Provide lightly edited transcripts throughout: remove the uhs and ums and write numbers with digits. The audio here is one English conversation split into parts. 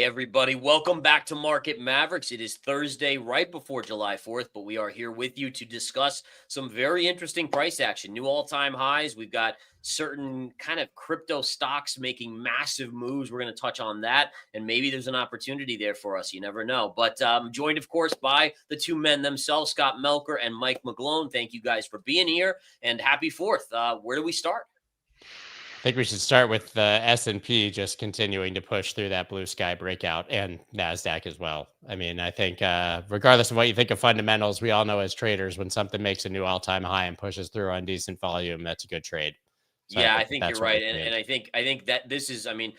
everybody. Welcome back to Market Mavericks. It is Thursday, right before July 4th, but we are here with you to discuss some very interesting price action. New all-time highs. We've got certain kind of crypto stocks making massive moves. We're going to touch on that, and maybe there's an opportunity there for us. You never know. But joined, of course, by the two men themselves, Scott Melker and Mike McGlone. Thank you guys for being here, and happy 4th. Where do we start? I think we should start with the S&P just continuing to push through that blue sky breakout, and NASDAQ as well. I mean, I think regardless of what you think of fundamentals, we all know as traders, when something makes a new all-time high and pushes through on decent volume, that's a good trade. So Yeah, I think think you're that's what right, we're and seeing. I think that this is, I mean,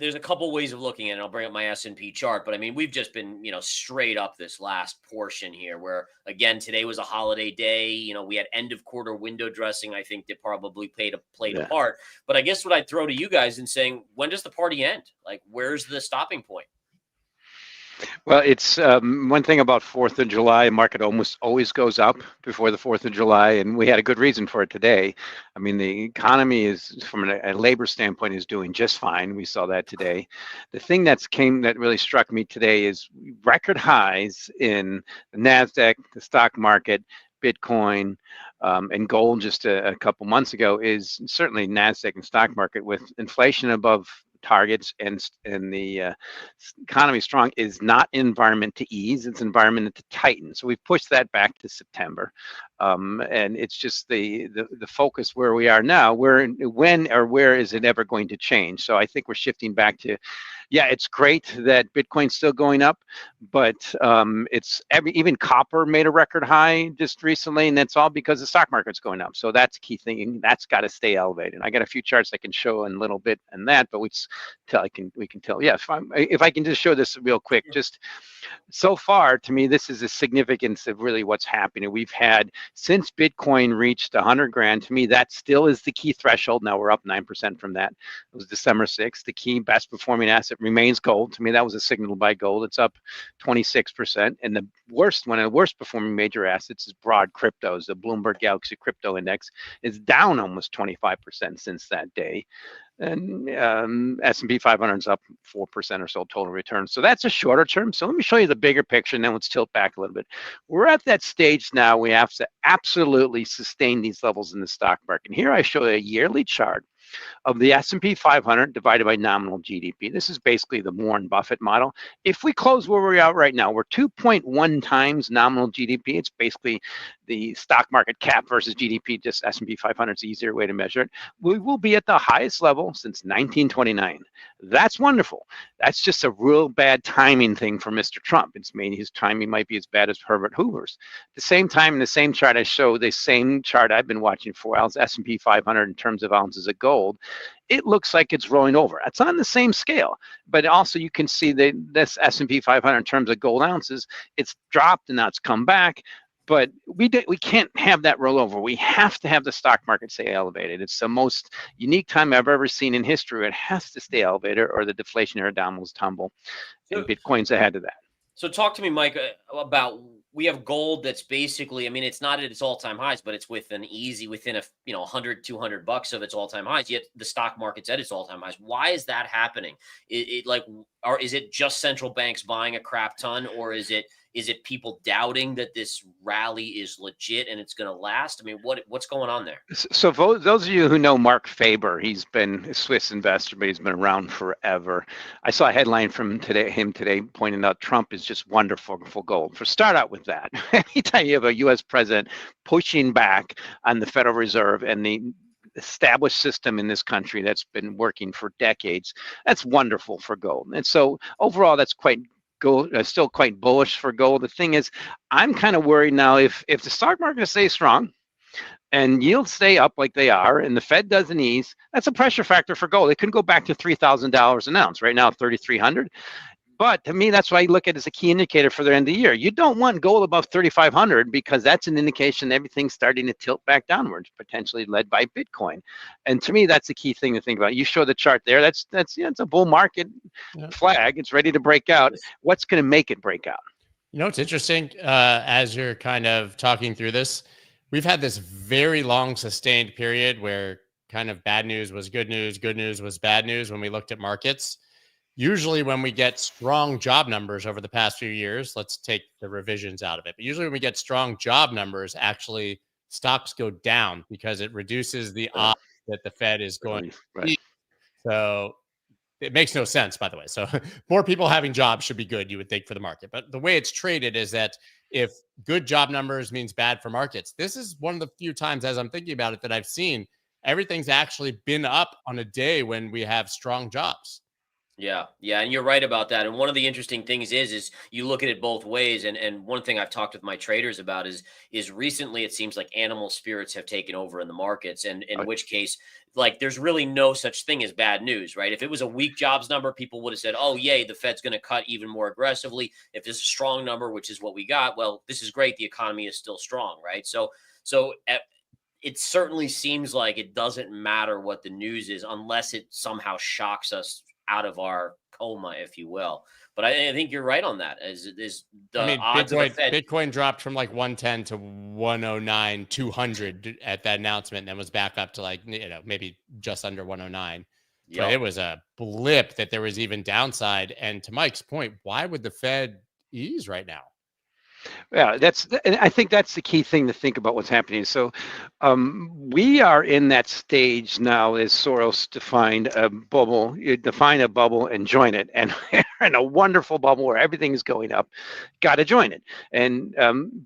there's a couple ways of looking at it. I'll bring up my S&P chart, but I mean, we've just been, straight up this last portion here, where again today was a holiday day. We had end of quarter window dressing. I think that probably played a part. But I guess what I'd throw to you guys in saying, when does the party end? Like, where's the stopping point? Well, it's one thing about 4th of July, market almost always goes up before the 4th of July, and we had a good reason for it today. I mean, the economy is, from a labor standpoint, is doing just fine. We saw that today. The thing that really struck me today is record highs in the NASDAQ, the stock market, Bitcoin, and gold just a couple months ago. Is certainly NASDAQ and stock market with inflation above targets and the economy strong, is not environment to ease, it's environment to tighten. So we've pushed that back to September, and it's just the focus where we are now. Where is it ever going to change? So I think we're shifting back to, yeah, it's great that Bitcoin's still going up, but even copper made a record high just recently, and that's all because the stock market's going up. So that's a key thing, and that's got to stay elevated. I got a few charts I can show in a little bit and that, but we can tell. Yeah, if I can just show this real quick, just so far to me, this is a significance of really what's happening. We've had, since Bitcoin reached 100 grand, to me that still is the key threshold. Now we're up 9% from that. It was December 6th. The key best performing asset remains gold. To me, that was a signal to buy gold. It's up 26%. And one of the worst performing major assets is broad cryptos. The Bloomberg Galaxy Crypto Index is down almost 25% since that day. And S&P 500 is up 4% or so total return. So that's a shorter term. So let me show you the bigger picture, and then let's tilt back a little bit. We're at that stage now. We have to absolutely sustain these levels in the stock market. And here I show a yearly chart of the S&P 500 divided by nominal GDP. This is basically the Warren Buffett model. If we close where we're at right now, we're 2.1 times nominal GDP. It's basically the stock market cap versus GDP. Just S&P 500 is the easier way to measure it. We will be at the highest level since 1929. That's wonderful. That's just a real bad timing thing for Mr. Trump. It's made his timing might be as bad as Herbert Hoover's. At the same time, in the same chart I show, the same chart I've been watching for, S&P 500 in terms of ounces of gold, it looks like it's rolling over. It's on the same scale, but also you can see that this S&P 500 in terms of gold ounces, it's dropped and now it's come back. But we can't have that rollover. We have to have the stock market stay elevated. It's the most unique time I've ever seen in history. It has to stay elevated, or the deflationary dominoes tumble, and Bitcoin's ahead of that. So talk to me, Mike, about, we have gold that's basically, I mean, it's not at its all-time highs, but it's within a, $100, $200 of its all-time highs, yet the stock market's at its all-time highs. Why is that happening? Is it just central banks buying a crap ton, or is it people doubting that this rally is legit and it's going to last? I mean, what's going on there? So for those of you who know Mark Faber, he's been a Swiss investor, but he's been around forever. I saw a headline from him today pointing out Trump is just wonderful for gold. Start out with that. Anytime you have a U.S. president pushing back on the Federal Reserve and the established system in this country that's been working for decades, that's wonderful for gold. And so overall, that's still quite bullish for gold. The thing is, I'm kind of worried now if the stock market stays strong and yields stay up like they are, and the Fed doesn't ease, that's a pressure factor for gold. It could go back to $3,000 an ounce. Right now, $3,300. But to me, that's why I look at it as a key indicator for the end of the year. You don't want gold above 3,500 because that's an indication everything's starting to tilt back downwards, potentially led by Bitcoin. And to me, that's the key thing to think about. You show the chart there. That's it's a bull market flag. It's ready to break out. What's going to make it break out? It's interesting as you're kind of talking through this. We've had this very long sustained period where kind of bad news was good news was bad news when we looked at markets. usually when we get strong job numbers over the past few years, let's take the revisions out of it. But usually when we get strong job numbers, actually stocks go down because it reduces the odds that the Fed is going to Right. eat. So it makes no sense, by the way. So more people having jobs should be good, you would think, for the market. But the way it's traded is that if good job numbers means bad for markets, this is one of the few times, as I'm thinking about it, that I've seen everything's actually been up on a day when we have strong jobs. Yeah, yeah, and you're right about that. And one of the interesting things is you look at it both ways. And one thing I've talked with my traders about is recently it seems like animal spirits have taken over in the markets, and in which case, like, there's really no such thing as bad news, right? If it was a weak jobs number, people would have said, "Oh, yay, the Fed's going to cut even more aggressively." If it's a strong number, which is what we got, well, this is great. The economy is still strong, right? It certainly seems like it doesn't matter what the news is unless it somehow shocks us out of our coma, if you will. But I think you're right on that. Is the odds of the Fed? Bitcoin dropped from like 110 to 109, 200 at that announcement, and then was back up to like, maybe just under 109. But Yep. it was a blip that there was even downside. And to Mike's point, why would the Fed ease right now? Yeah, and I think that's the key thing to think about what's happening. So we are in that stage now, as Soros defined a bubble. You define a bubble and join it, and we're in a wonderful bubble where everything is going up. Got to join it, and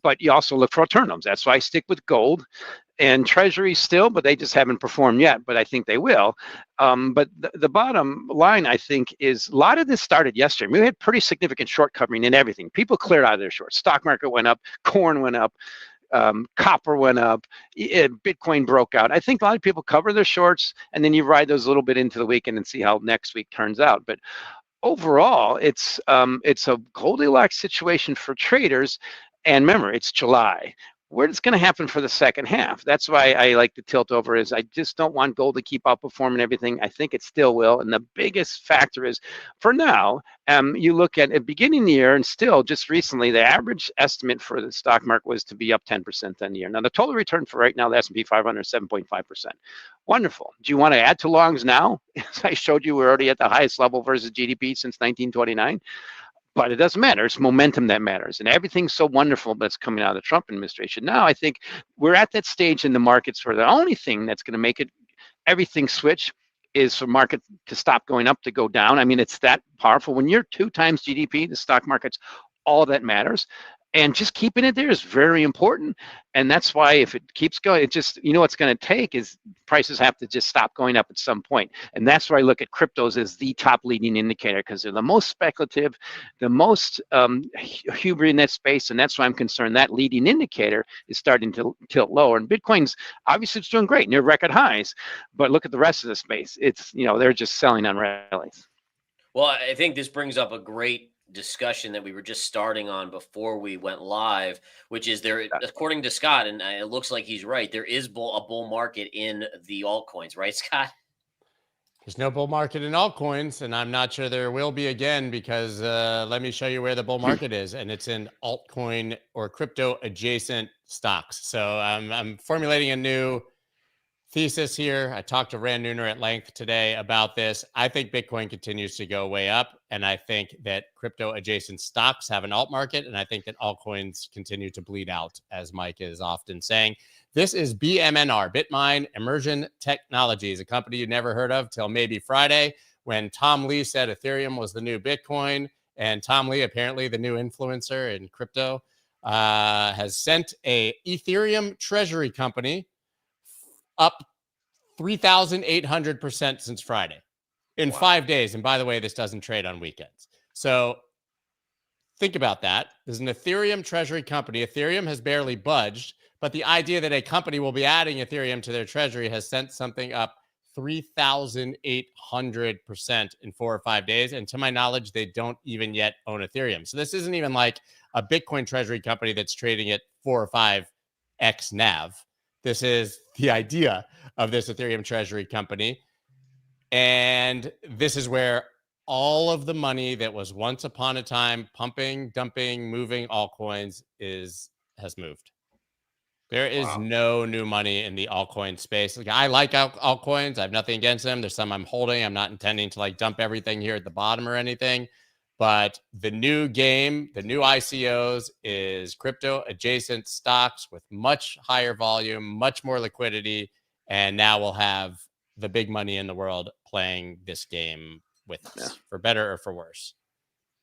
but you also look for alternatives. That's why I stick with gold and treasuries still, but they just haven't performed yet, but I think they will. But the bottom line, I think, is a lot of this started yesterday. We had pretty significant short covering in everything. People cleared out of their shorts. Stock market went up, corn went up, copper went up, Bitcoin broke out. I think a lot of people cover their shorts, and then you ride those a little bit into the weekend and see how next week turns out. But overall, it's a Goldilocks situation for traders. And remember, it's July. What's going to happen for the second half? That's why I like to tilt over. Is I just don't want gold to keep outperforming everything. I think it still will. And the biggest factor is, for now, you look at the beginning of the year, and still just recently, the average estimate for the stock market was to be up 10% on the year. Now, the total return for right now, the S&P 500 is 7.5%. Wonderful. Do you want to add to longs now? As I showed you, we're already at the highest level versus GDP since 1929. But it doesn't matter. It's momentum that matters. And everything's so wonderful that's coming out of the Trump administration. Now, I think we're at that stage in the markets where the only thing that's going to make everything switch is for market to stop going up to go down. I mean, it's that powerful. When you're 2 times GDP, the stock market's all that matters. And just keeping it there is very important. And that's why if it keeps going, it just, what's going to take is prices have to just stop going up at some point. And that's why I look at cryptos as the top leading indicator, because they're the most speculative, the most hubris in that space. And that's why I'm concerned that leading indicator is starting to tilt lower. And Bitcoin's obviously it's doing great, near record highs. But look at the rest of the space. It's, they're just selling on rallies. Well, I think this brings up a great discussion that we were just starting on before we went live, which is there, according to Scott, and it looks like he's right, there is a bull market in the altcoins, right, Scott? There's no bull market in altcoins, and I'm not sure there will be again, because let me show you where the bull market is, and it's in altcoin or crypto adjacent stocks. So I'm formulating a new thesis here. I talked to Rand Nooner at length today about this. I think Bitcoin continues to go way up, and I think that crypto adjacent stocks have an alt market, and I think that altcoins continue to bleed out, as Mike is often saying. This is BMNR, Bitmine Immersion Technologies, a company you never heard of till maybe Friday, when Tom Lee said Ethereum was the new Bitcoin, and Tom Lee, apparently the new influencer in crypto, has sent a Ethereum treasury company up 3,800% since Friday in 5 days. And by the way, this doesn't trade on weekends. So think about that. There's an Ethereum treasury company. Ethereum has barely budged, but the idea that a company will be adding Ethereum to their treasury has sent something up 3,800% in 4 or 5 days. And to my knowledge, they don't even yet own Ethereum. So this isn't even like a Bitcoin treasury company that's trading at 4 or 5x NAV. This is the idea of this Ethereum treasury company. And this is where all of the money that was once upon a time pumping, dumping, moving altcoins has moved. There is no new money in the altcoin space. Like, I like altcoins. I have nothing against them. There's some I'm holding. I'm not intending to like dump everything here at the bottom or anything. But the new game, the new ICOs is crypto adjacent stocks with much higher volume, much more liquidity. And now we'll have the big money in the world playing this game with us, for better or for worse.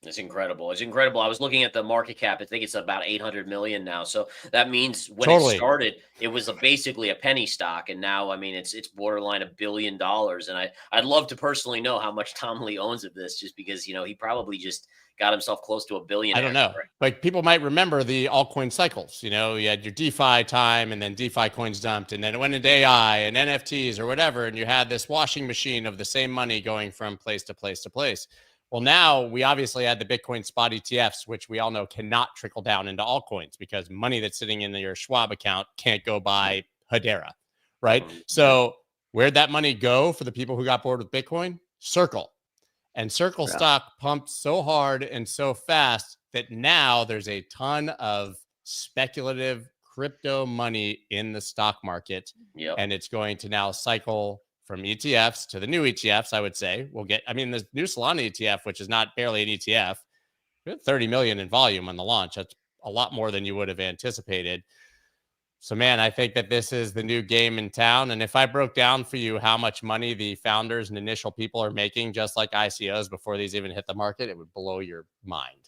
It's incredible. It's incredible. I was looking at the market cap. I think it's about 800 million now. So that means when it started, it was basically a penny stock. And now, I mean, it's borderline $1 billion. And I'd love to personally know how much Tom Lee owns of this, just because, you know, he probably just got himself close to $1 billion. I don't know. Like, people might remember the altcoin cycles. You know, you had your DeFi time, and then DeFi coins dumped, and then it went into AI and NFTs or whatever. And you had this washing machine of the same money going from place to place to place. Well, now we obviously had the Bitcoin spot ETFs, which we all know cannot trickle down into altcoins because money that's sitting in your Schwab account can't go buy Hedera, right? So where'd that money go for the people who got bored with Bitcoin? Circle. And Circle stock pumped so hard and so fast that now there's a ton of speculative crypto money in the stock market. And it's going to now cycle from ETFs to the new ETFs, I would say. We'll get, I mean, the new Solana ETF, which is not barely an ETF, 30 million in volume on the launch. That's a lot more than you would have anticipated. So, man, I think that this is the new game in town. And if I broke down for you how much money the founders and initial people are making, just like ICOs before these even hit the market, it would blow your mind.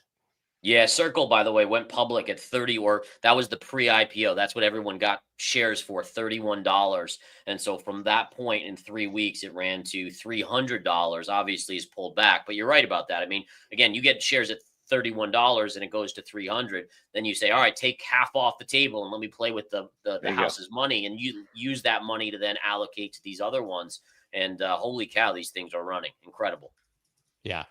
Yeah, Circle, by the way, went public at 30, or that was the pre-IPO. That's what everyone got shares for, $31. And so from that point in 3 weeks, it ran to $300. Obviously, it's pulled back, but you're right about that. I mean, again, you get shares at $31 and it goes to 300. Then you say, all right, take half off the table and let me play with the house's money, and you use that money to then allocate to these other ones. And holy cow, these things are running. Incredible. Yeah,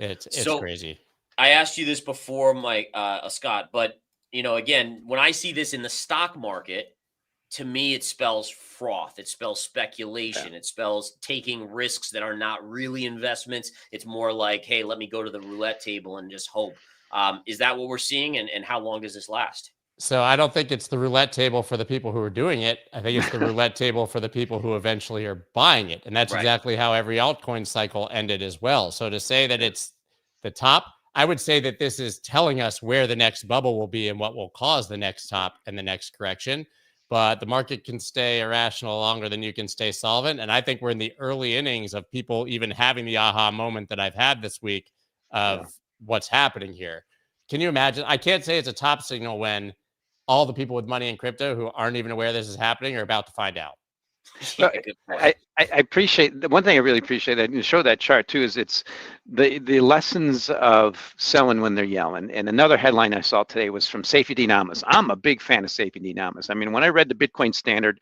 it's crazy. I asked you this before, Mike, Scott, but, you know, again, when I see this in the stock market, to me, it spells froth. It spells speculation. It spells taking risks that are not really investments. It's more like, hey, let me go to the roulette table and just hope. Is that what we're seeing? And how long does this last? So I don't think it's the roulette table for the people who are doing it. I think it's the roulette table for the people who eventually are buying it. And that's exactly how every altcoin cycle ended as well. So to say that it's the top, I would say that this is telling us where the next bubble will be and what will cause the next top and the next correction. But the market can stay irrational longer than you can stay solvent. And I think we're in the early innings of people even having the aha moment that I've had this week of what's happening here. Can you imagine? I can't say it's a top signal when all the people with money in crypto who aren't even aware this is happening are about to find out. Well, I appreciate the one thing I really appreciate that you show that chart too is it's the lessons of selling when they're yelling. And another headline I saw today was from Seifi Dinamas. I'm a big fan of Seifi Dinamas. I mean, when I read the Bitcoin Standard,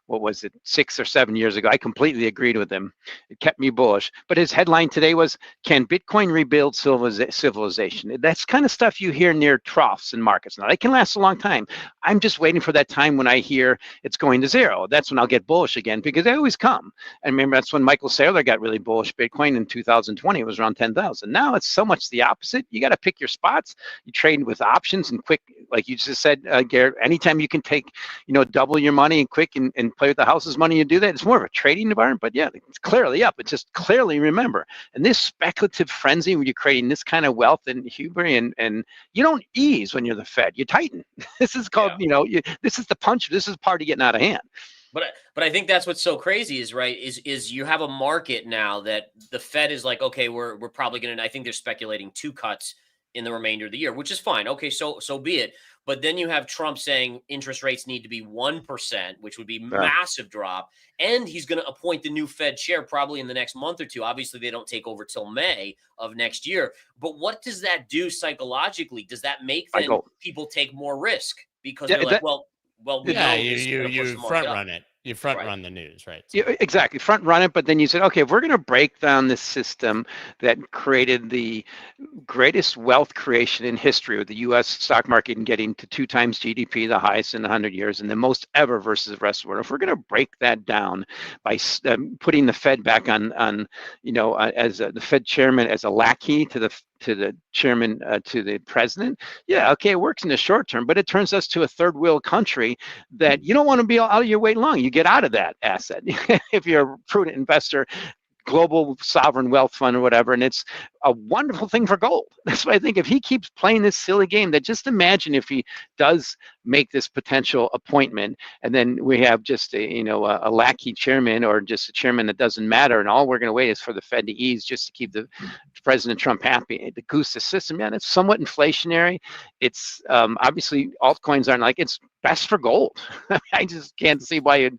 what was it, 6 or 7 years ago, I completely agreed with him. It kept me bullish. But his headline today was, can Bitcoin rebuild civilization? That's kind of stuff you hear near troughs in markets. Now, they can last a long time. I'm just waiting for that time when I hear it's going to zero. That's when I'll get bullish again, because they always come. And remember, that's when Michael Saylor got really bullish Bitcoin in 2020. It was around 10,000. Now it's so much the opposite. You got to pick your spots. You trade with options and quick, like you just said, Garrett, anytime you can take, double your money and quick and play with the house's money, you do that. It's more of a trading environment, but yeah, it's clearly up. It's just clearly remember. And this speculative frenzy where you're creating this kind of wealth and hubris, and you don't ease when you're the Fed. You tighten. This is called, this is the punch. This is part of getting out of hand. But I think that's what's so crazy is you have a market now that the Fed is like, okay, we're probably going to, I think they're speculating 2 cuts in the remainder of the year, which is fine. Okay, so be it. But then you have Trump saying interest rates need to be 1%, which would be massive drop. And he's going to appoint the new Fed chair probably in the next month or two. Obviously, they don't take over till May of next year. But what does that do psychologically? Does that make people take more risk? Because they're like, you front run it. You front run the news, right? So. Yeah, exactly. Front run it. But then you said, okay, if we're going to break down this system that created the greatest wealth creation in history with the U.S. stock market and getting to 2 times GDP, the highest in 100 years, and the most ever versus the rest of the world, if we're going to break that down by putting the Fed back on the Fed chairman as a lackey to the to the chairman, to the president, yeah, okay, it works in the short term, but it turns us to a third world country that you don't want to be out of your way long. You get out of that asset if you're a prudent investor, global sovereign wealth fund or whatever, and it's a wonderful thing for gold. That's why I think if he keeps playing this silly game, that just imagine if he does make this potential appointment, and then we have just a lackey chairman or just a chairman that doesn't matter, and all we're going to wait is for the Fed to ease just to keep the President Trump happy, to goose the system. Yeah, it's somewhat inflationary. It's obviously altcoins aren't like it's best for gold. I just can't see why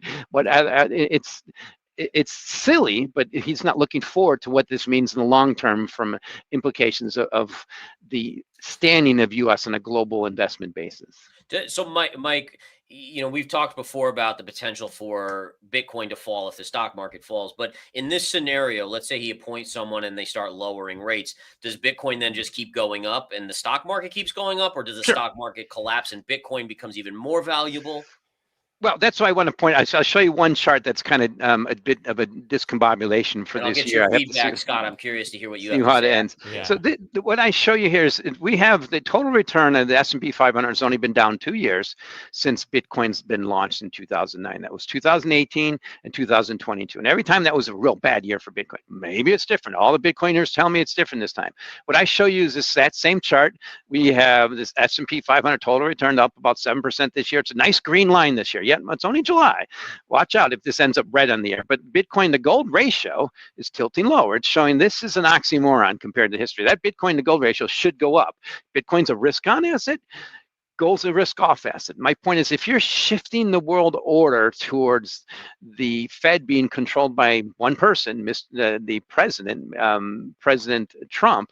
it's silly, but he's not looking forward to what this means in the long term from implications of the standing of U.S. on a global investment basis. So, Mike, we've talked before about the potential for Bitcoin to fall if the stock market falls. But in this scenario, let's say he appoints someone and they start lowering rates. Does Bitcoin then just keep going up and the stock market keeps going up, or does the stock market collapse and Bitcoin becomes even more valuable? Well, that's why I want to point out. I'll show you one chart that's kind of a bit of a discombobulation for this year. I'll get your feedback, Scott. I'm curious to hear what you have to say. How it ends. Yeah. So what I show you here is we have the total return of the S&P 500 has only been down 2 years since Bitcoin's been launched in 2009. That was 2018 and 2022. And every time that was a real bad year for Bitcoin. Maybe it's different. All the Bitcoiners tell me it's different this time. What I show you is that same chart. We have this S&P 500 total return up about 7% this year. It's a nice green line this year. Yeah, it's only July. Watch out if this ends up red on the air. But Bitcoin to gold ratio is tilting lower. It's showing this is an oxymoron compared to history. That Bitcoin to gold ratio should go up. Bitcoin's a risk on asset. Gold's a risk-off asset. My point is, if you're shifting the world order towards the Fed being controlled by one person, the president, President Trump,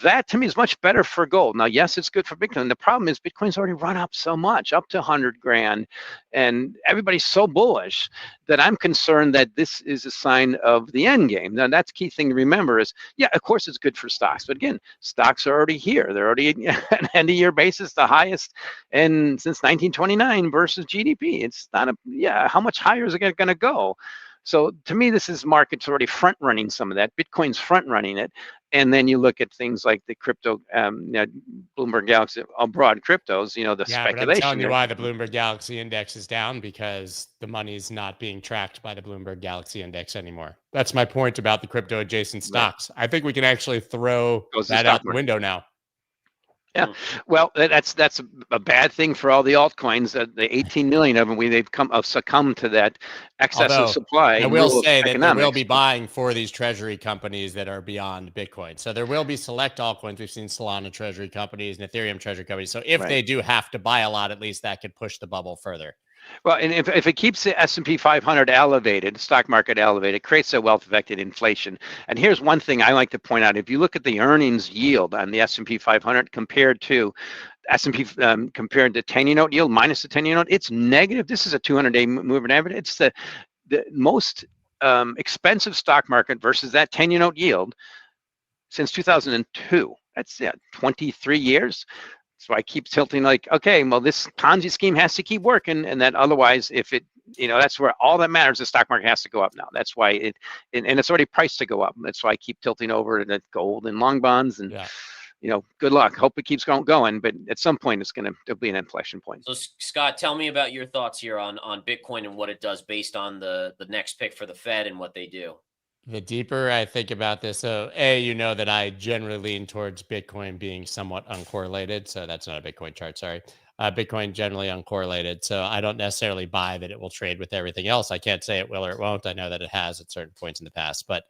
that to me is much better for gold. Now, yes, it's good for Bitcoin. The problem is Bitcoin's already run up so much, up to 100 grand, and everybody's so bullish that I'm concerned that this is a sign of the end game. Now, that's the key thing to remember is, yeah, of course it's good for stocks, but again, stocks are already here. They're already at an end-of-year basis, the highest and since 1929 versus GDP. It's not how much higher is it going to go? So to me, this is markets already front running some of that. Bitcoin's front running it. And then you look at things like the crypto, Bloomberg Galaxy, broad cryptos, the speculation. But I'm telling you why the Bloomberg Galaxy Index is down, because the money's not being tracked by the Bloomberg Galaxy Index anymore. That's my point about the crypto adjacent stocks. Right. I think we can actually throw that out the window now. Yeah, well, that's a bad thing for all the altcoins. The 18 million of them, they've succumbed to that excess of supply. I will say that there will be buying for these treasury companies that are beyond Bitcoin. So there will be select altcoins. We've seen Solana treasury companies and Ethereum treasury companies. So if they do have to buy a lot, at least that could push the bubble further. Well, and if it keeps the S&P 500 elevated, stock market elevated, it creates a wealth-affected inflation. And here's one thing I like to point out. If you look at the earnings yield on the S&P 500 compared to S&P compared to 10-year note yield minus the 10-year note, it's negative. This is a 200-day moving average. It's the most expensive stock market versus that 10-year note yield since 2002. That's 23 years. So I keep tilting like, okay, well, this Ponzi scheme has to keep working, and then otherwise, if it, that's where all that matters. The stock market has to go up now. That's why and it's already priced to go up. That's why I keep tilting over to gold and long bonds, and good luck. Hope it keeps going, but at some point, there'll be an inflection point. So Scott, tell me about your thoughts here on Bitcoin and what it does based on the next pick for the Fed and what they do. The deeper I think about this, so that I generally lean towards Bitcoin being somewhat uncorrelated. So that's not a Bitcoin chart, sorry. Bitcoin generally uncorrelated. So I don't necessarily buy that it will trade with everything else. I can't say it will or it won't. I know that it has at certain points in the past. But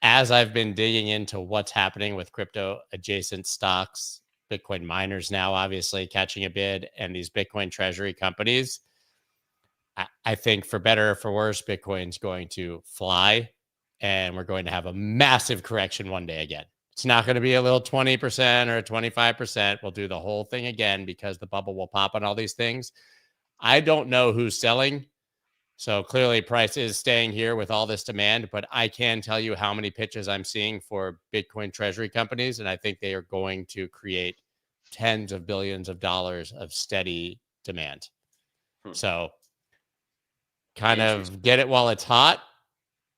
as I've been digging into what's happening with crypto adjacent stocks, Bitcoin miners now obviously catching a bid, and these Bitcoin treasury companies, I think for better or for worse, Bitcoin's going to fly. And we're going to have a massive correction one day again. It's not going to be a little 20% or 25%. We'll do the whole thing again because the bubble will pop on all these things. I don't know who's selling. So clearly price is staying here with all this demand, but I can tell you how many pitches I'm seeing for Bitcoin treasury companies. And I think they are going to create tens of billions of dollars of steady demand. So kind of get it while it's hot,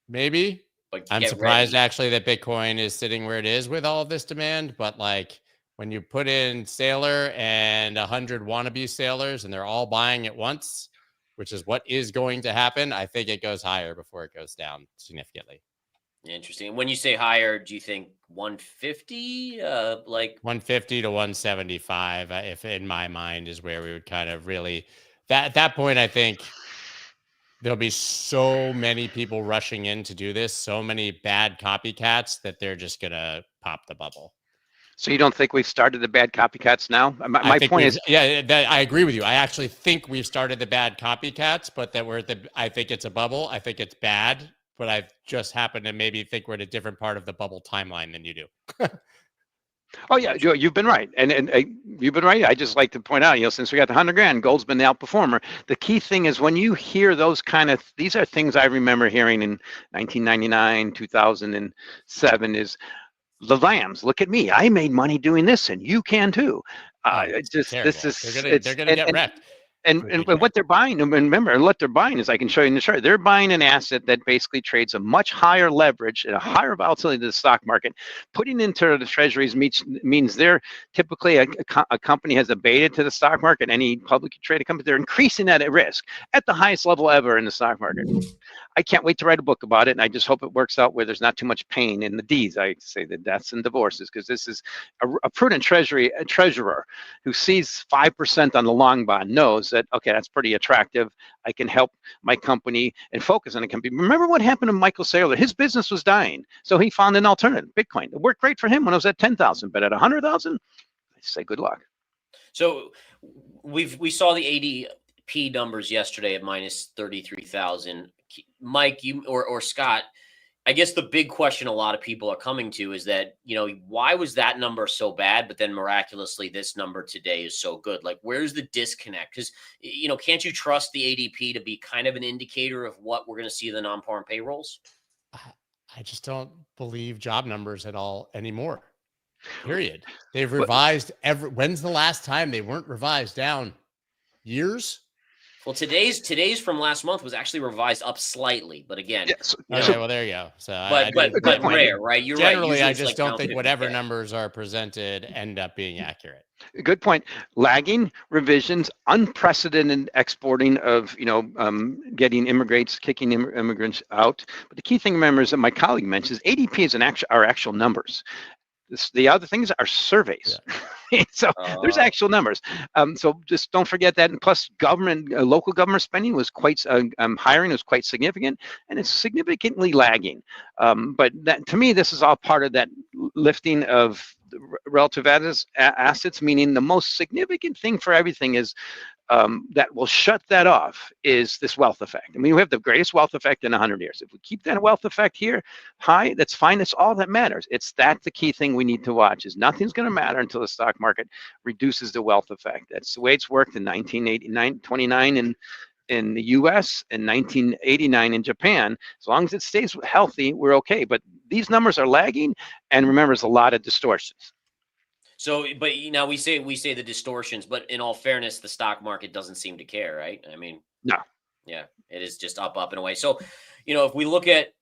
maybe. But I'm get surprised ready. actually that Bitcoin is sitting where it is with all of this demand. But like when you put in Sailor and 100 wannabe sailors and they're all buying at once, which is what is going to happen, I think it goes higher before it goes down significantly. Interesting. When you say higher, do you think 150? Like 150 to 175, if in my mind, is where we would kind of really that at that point, I think there'll be so many people rushing in to do this, so many bad copycats that they're just gonna pop the bubble. So you don't think we've started the bad copycats now? My, I my think point is, I agree with you. I actually think we've started the bad copycats, but that we're at I think it's a bubble. I think it's bad, but I just happen to maybe think we're at a different part of the bubble timeline than you do. oh yeah, you've been right, and you've been right. I just like to point out, since we got the 100 grand, gold's been the outperformer. The key thing is when you hear those these are things I remember hearing in 1999, 2007. Is the lambs? Look at me, I made money doing this, and you can too. It's This terrible. is They're gonna get wrecked. and what they're buying, and remember, what they're buying is, I can show you in the chart, they're buying an asset that basically trades a much higher leverage and a higher volatility to the stock market. Putting into the treasuries means they're typically a company has a beta to the stock market, any publicly traded company, they're increasing that at risk at the highest level ever in the stock market. I can't wait to write a book about it, and I just hope it works out where there's not too much pain in the D's. I say the deaths and divorces, because this is a prudent treasurer who sees 5% on the long bond knows that, okay, that's pretty attractive. I can help my company and focus on the company. Remember what happened to Michael Saylor? His business was dying, so he found an alternative, Bitcoin. It worked great for him when it was at 10,000, but at 100,000, I say good luck. So we saw the ADP numbers yesterday at minus 33,000. Mike, you or Scott, I guess the big question a lot of people are coming to is that, why was that number so bad, but then miraculously this number today is so good? Like, where's the disconnect? Because, can't you trust the ADP to be kind of an indicator of what we're going to see in the non-farm payrolls? I just don't believe job numbers at all anymore. Period. They've revised when's the last time they weren't revised down? Years? Well, today's from last month was actually revised up slightly, but again, okay, well there you go. So, but rare, right? You're generally, right. I just don't think whatever numbers are presented end up being accurate. Good point. Lagging revisions, unprecedented exporting of, getting immigrants, kicking immigrants out. But the key thing, remember, is that my colleague mentions ADP is our actual numbers. The other things are surveys. Yeah. So there's actual numbers. So just don't forget that. And plus, local government spending was quite, hiring was quite significant, and it's significantly lagging. But that, to me, this is all part of that lifting of relative assets, meaning the most significant thing for everything is that will shut that off is this wealth effect. I mean, we have the greatest wealth effect in 100 years. If we keep that wealth effect here high, that's fine. That's all that matters. That's the key thing we need to watch, is nothing's going to matter until the stock market reduces the wealth effect. That's the way it's worked in 1989, 29 in the US and 1989 in Japan. As long as it stays healthy, we're okay. But these numbers are lagging, and remember, there's a lot of distortions. So, but now we say the distortions, but in all fairness, the stock market doesn't seem to care, right? I mean, no. Yeah, it is just up and away. So, if we look at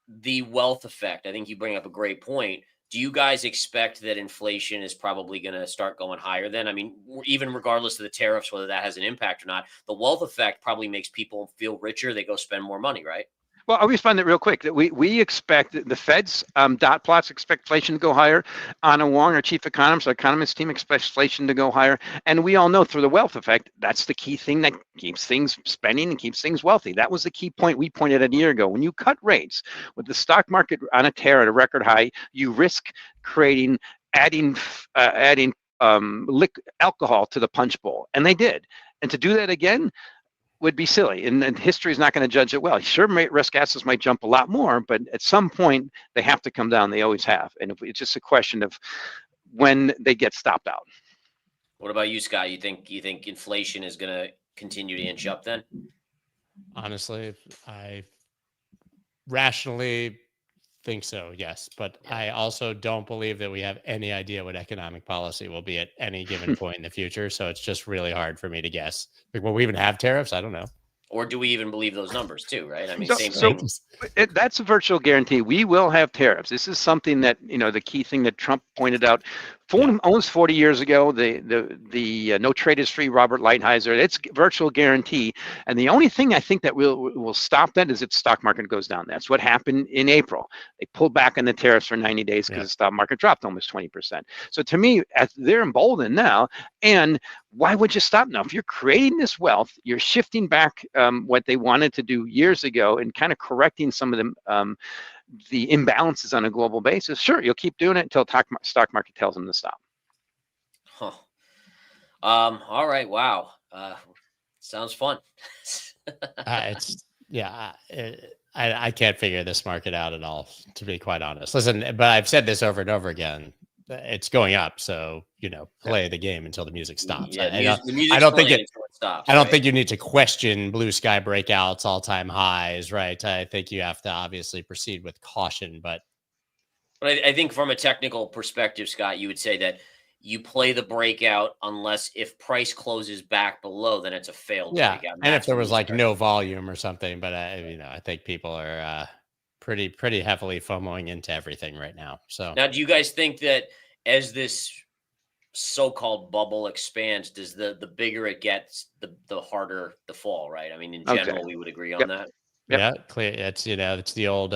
the wealth effect, I think you bring up a great point. Do you guys expect that inflation is probably going to start going higher then? I mean, even regardless of the tariffs, whether that has an impact or not, the wealth effect probably makes people feel richer. They go spend more money, right? Well, I'll respond that real quick. That we expect the Fed's dot plots expect inflation to go higher. Anna Wong, our chief economist, our economist team, expects inflation to go higher. And we all know through the wealth effect, that's the key thing that keeps things spending and keeps things wealthy. That was the key point we pointed out a year ago. When you cut rates with the stock market on a tear at a record high, you risk adding alcohol to the punch bowl, and they did. And to do that again would be silly, and history is not going to judge it well. Sure, risk assets might jump a lot more, but at some point they have to come down. They always have, and it's just a question of when they get stopped out. What about you, Scott? You think inflation is going to continue to inch up then? Honestly, I rationally think so, yes. But I also don't believe that we have any idea what economic policy will be at any given point in the future. So it's just really hard for me to guess. Like, will we even have tariffs? I don't know. Or do we even believe those numbers too, right? I mean, So, same so thing. that's a virtual guarantee. We will have tariffs. This is something that, the key thing that Trump pointed out almost 40 years ago, the no trade is free, Robert Lighthizer, it's virtual guarantee. And the only thing I think that will stop that is if the stock market goes down. That's what happened in April. They pulled back on the tariffs for 90 days because the stock market dropped almost 20%. So to me, they're emboldened now. And why would you stop now? If you're creating this wealth, you're shifting back what they wanted to do years ago and kind of correcting some of the imbalances on a global basis. Sure, you'll keep doing it until stock market tells them to stop. Huh. All right. Wow. Sounds fun. I can't figure this market out at all, to be quite honest. Listen, but I've said this over and over again. It's going up, so play the game until the music stops. Yeah, I don't think it stops. I don't think you need to question blue sky breakouts, all-time highs, right? I think you have to obviously proceed with caution, but I think from a technical perspective, Scott, you would say that you play the breakout unless if price closes back below, then it's a failed breakout. And if there was like no volume or something, but I think people are pretty heavily FOMOing into everything right now. So now, do you guys think that as this so-called bubble expands, does the bigger it gets, the harder the fall, right? I mean, in general, we would agree on that. Yeah, clear. It's it's the old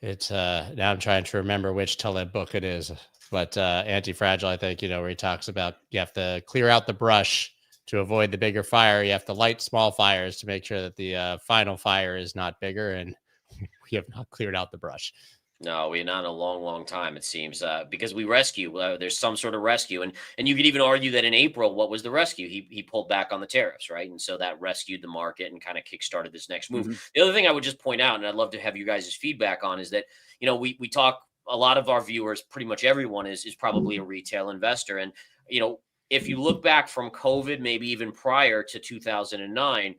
it's now I'm trying to remember which Taleb book it is, but Anti-Fragile, I think, where he talks about you have to clear out the brush to avoid the bigger fire. You have to light small fires to make sure that the final fire is not bigger, and we have not cleared out the brush. No, we're not in a long, long time, it seems, because we rescue. There's some sort of rescue. And you could even argue that in April, what was the rescue? He pulled back on the tariffs, right? And so that rescued the market and kind of kickstarted this next move. Mm-hmm. The other thing I would just point out, and I'd love to have you guys' feedback on, is that, we talk, a lot of our viewers, pretty much everyone is probably a retail investor. And, if you look back from COVID, maybe even prior to 2009,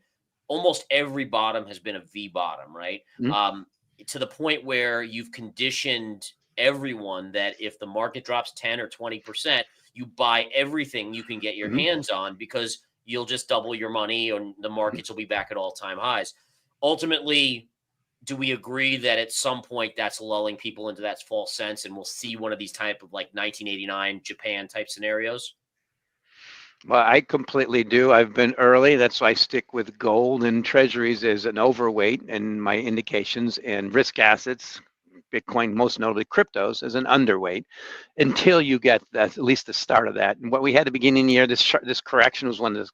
almost every bottom has been a V bottom, right? Mm-hmm. To the point where you've conditioned everyone that if the market drops 10 or 20%, you buy everything you can get your hands on because you'll just double your money and the markets will be back at all-time highs. Ultimately, do we agree that at some point that's lulling people into that false sense and we'll see one of these type of like 1989 Japan type scenarios? Well, I completely do. I've been early. That's why I stick with gold and treasuries as an overweight and my indications, and risk assets, Bitcoin, most notably cryptos, as an underweight until you get at least the start of that. And what we had at the beginning of the year, this correction was one of the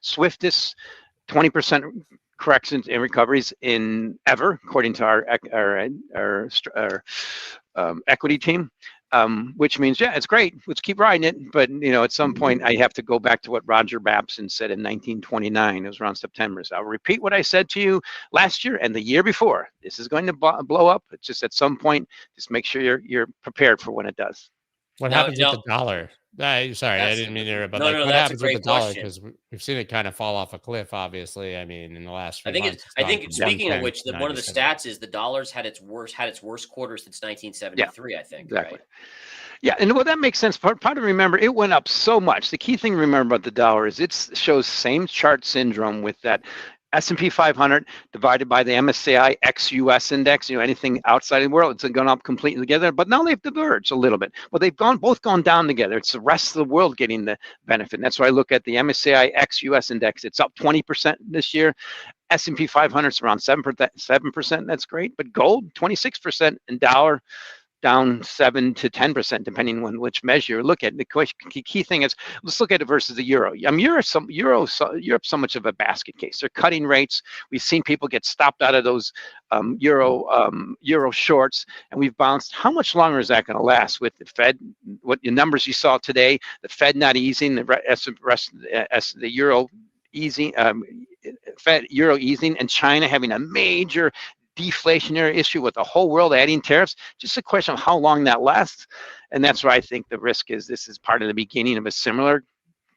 swiftest 20% corrections and recoveries in ever, according to our equity team. Which means, it's great. Let's keep riding it. But, at some point, I have to go back to what Roger Babson said in 1929. It was around September. So I'll repeat what I said to you last year and the year before. This is going to blow up. It's just at some point, just make sure you're prepared for when it does. What happens with the dollar? Sorry, I didn't mean to interrupt, but what happens with the dollar? Because we've seen it kind of fall off a cliff, obviously. I mean, in the last few months. I think speaking of which, one of the stats is the dollar's had its worst quarter since 1973, I think. Exactly. Right? Yeah, and that makes sense. Part of remember, it went up so much. The key thing to remember about the dollar is it shows same chart syndrome with that S&P 500 divided by the MSCI ex-US index, anything outside of the world, it's gone up completely together, but now they've diverged a little bit. Well, they've both gone down together. It's the rest of the world getting the benefit. And that's why I look at the MSCI ex-US index. It's up 20% this year. S&P 500 is around 7%. That's great. But gold, 26%, and dollar, down 7 to 10%, depending on which measure you look at. The key thing is, let's look at it versus the euro. Europe's so much of a basket case. They're cutting rates. We've seen people get stopped out of those euro shorts, and we've bounced. How much longer is that going to last with the Fed? What the numbers you saw today, the Fed not easing, the euro easing, Fed euro easing, and China having a major deflationary issue with the whole world adding tariffs. Just a question of how long that lasts. And that's where I think the risk is. This is part of the beginning of a similar,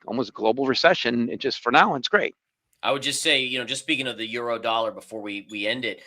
almost global recession. It just, for now, it's great. I would just say, just speaking of the euro dollar before we end it,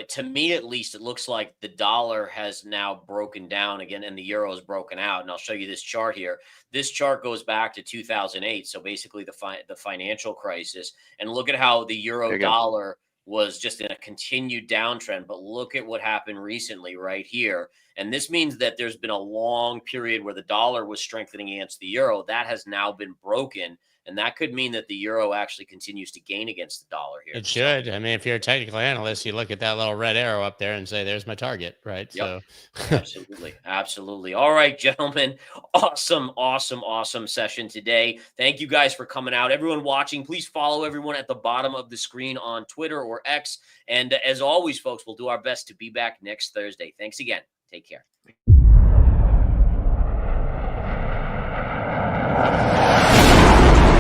to me at least, it looks like the dollar has now broken down again and the euro is broken out. And I'll show you this chart here. This chart goes back to 2008. So basically the financial crisis. And look at how the euro dollar was just in a continued downtrend. But look at what happened recently right here. And this means that there's been a long period where the dollar was strengthening against the euro. That has now been broken. And that could mean that the euro actually continues to gain against the dollar here. It should. I mean, if you're a technical analyst, you look at that little red arrow up there and say, there's my target, right? Yep. So Absolutely. Absolutely. All right, gentlemen. Awesome session today. Thank you guys for coming out. Everyone watching, please follow everyone at the bottom of the screen on Twitter or X. And as always, folks, we'll do our best to be back next Thursday. Thanks again. Take care.